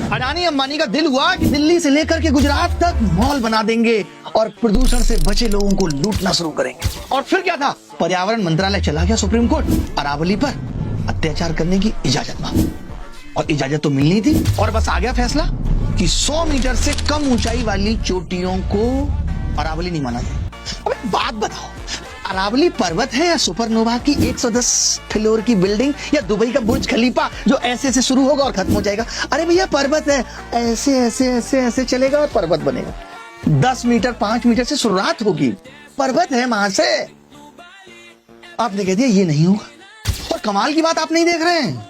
अडानी अंबानी का दिल हुआ कि दिल्ली से लेकर के गुजरात तक मॉल बना देंगे और प्रदूषण से बचे लोगों को लूटना शुरू करेंगे। और फिर क्या था, पर्यावरण मंत्रालय चला गया सुप्रीम कोर्ट, अरावली पर अत्याचार करने की इजाजत मांगी और इजाजत तो मिलनी थी और बस आ गया फैसला कि 100 मीटर से कम ऊंचाई वाली चोटियों को अरावली नहीं माना जाए। अब बात बताओ, अरावली पर्वत है या सुपरनोवा की 110 फ्लोर की बिल्डिंग या दुबई का बुर्ज खलीफा जो ऐसे ऐसे शुरू होगा और खत्म हो जाएगा? अरे भैया पर्वत है, ऐसे ऐसे ऐसे ऐसे चलेगा और पर्वत बनेगा। 10 मीटर 5 मीटर से शुरुआत होगी, पर्वत है वहां से। आपने कह दिया ये नहीं होगा। और कमाल की बात आप नहीं देख रहे हैं,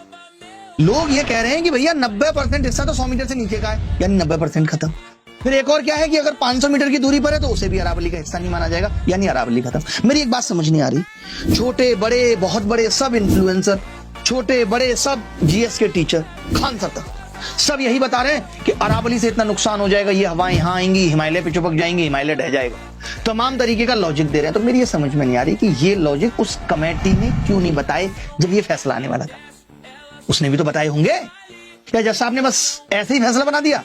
लोग ये कह रहे हैं कि भैया 90% हिस्सा तो 100 मीटर से नीचे का है, यानी 90% खत्म। फिर एक और क्या है कि अगर 500 मीटर की दूरी पर है तो उसे भी अरावली का हिस्सा नहीं माना जाएगा, यानी अरावली खत्म। मेरी एक बात समझ नहीं आ रही, छोटे बड़े बहुत बड़े सब इन्फ्लुएंसर, छोटे बड़े सब जीएस के टीचर, खान सर तक सब यही बता रहे हैं कि अरावली से इतना नुकसान हो जाएगा, ये हवाएं यहाँ आएंगी, हिमालय पे चिपक जाएंगे, हिमालय ढह जाएगा, तमाम तरीके का लॉजिक दे रहे हैं। तो मेरी ये समझ में नहीं आ रही कि ये लॉजिक उस कमेटी ने क्यों नहीं बताए जब ये फैसला आने वाला था। उसने भी तो बताए होंगे, क्या जज साहब ने बस ऐसे ही फैसला बना दिया?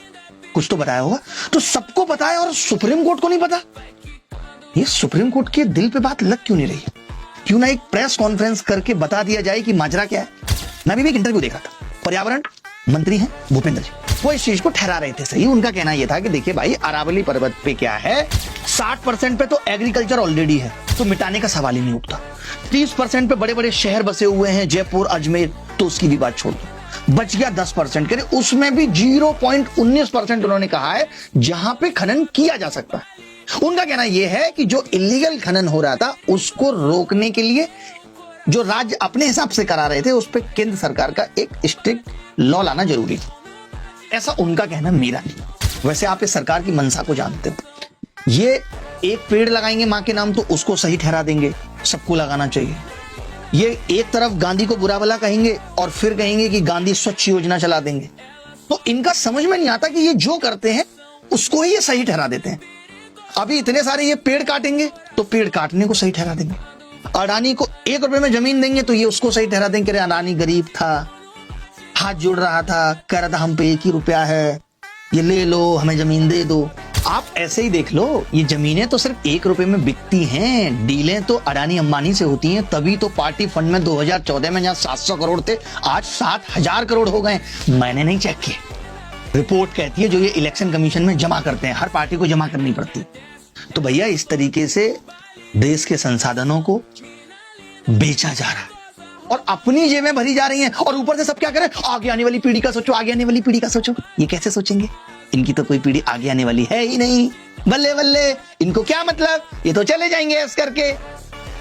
कुछ तो बताया होगा। तो सबको पता है और सुप्रीम कोर्ट को नहीं पता। ये सुप्रीम कोर्ट के दिल पे बात लग क्यों नहीं रही? क्यों ना एक प्रेस कॉन्फ्रेंस करके बता दिया जाए कि माजरा क्या है। मैं भी एक इंटरव्यू देख रहा था, पर्यावरण मंत्री हैं भूपेंद्र जी, वो इस चीज को ठहरा रहे थे सही। उनका कहना यह था कि देखिए भाई, अरावली पर्वत पे क्या है, 60% पे तो एग्रीकल्चर ऑलरेडी है, तो मिटाने का सवाल ही नहीं उठता। 30% पे बड़े बड़े शहर बसे हुए हैं, जयपुर अजमेर, तो उसकी भी बात छोड़ दो। बच गया 10%, कह रहे उसमें भी 0.19% उन्होंने कहा है जहां पे खनन किया जा सकता है। उनका कहना यह है कि जो इलीगल खनन हो रहा था उसको रोकने के लिए जो राज्य अपने हिसाब से करा रहे थे उस पर केंद्र सरकार का एक स्ट्रिक्ट लॉ लाना जरूरी है। ऐसा उनका कहना, मेरा नहीं। वैसे आप इस सरकार की मंशा को जानते हो, ये एक पेड़ लगाएंगे मां के नाम तो उसको सही ठहरा देंगे, सबको लगाना चाहिए। ये एक तरफ गांधी को बुरा भला कहेंगे और फिर कहेंगे कि गांधी स्वच्छ योजना चला देंगे। तो इनका समझ में नहीं आता कि ये जो करते हैं उसको ही ये सही ठहरा देते हैं। अभी इतने सारे ये पेड़ काटेंगे तो पेड़ काटने को सही ठहरा देंगे। अडानी को 1 रुपए में जमीन देंगे तो ये उसको सही ठहरा देंगे, अडानी गरीब था, हाथ जोड़ रहा था, कह रहा था हम पे 1 ही रुपया है, ये ले लो, हमें जमीन दे दो। आप ऐसे ही देख लो, ये जमीनें तो सिर्फ 1 रुपए में बिकती हैं, डीलें तो अडानी अंबानी से होती हैं। तभी तो पार्टी फंड में 2014 में जहां 700 करोड़ थे आज 7000 करोड़ हो गए। मैंने नहीं चेक किए, रिपोर्ट कहती है जो ये इलेक्शन कमीशन में जमा करते हैं, हर पार्टी को जमा करनी पड़ती। तो भैया इस तरीके से देश के संसाधनों को बेचा जा रहा है और अपनी जेबें भरी जा रही हैं। और ऊपर से सब क्या करें, आगे आने वाली पीढ़ी का सोचो, आगे आने वाली पीढ़ी का सोचो। ये कैसे सोचेंगे? इनकी तो कोई पीढ़ी आगे आने वाली है ही नहीं। बल्ले बल्ले, इनको क्या मतलब, ये तो चले जाएंगे ऐसे करके।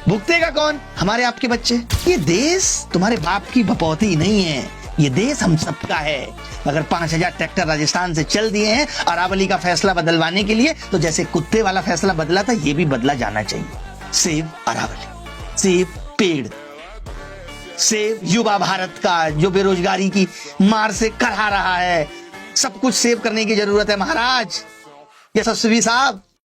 भुगतेगा कौन? हमारे आपके बच्चे। ये देश तुम्हारे बाप की बपौती नहीं है, ये देश हम सबका है। अगर 5000 ट्रैक्टर राजस्थान से चल दिए हैं अरावली का फैसला बदलवाने के लिए, तो जैसे कुत्ते वाला फैसला बदला था ये भी बदला जाना चाहिए। सेव अरावली, सेव पेड़, सेव युवा भारत का जो बेरोजगारी की मार से करहा रहा है। सब कुछ सेव करने की जरूरत है महाराज, यशस्वी साहब।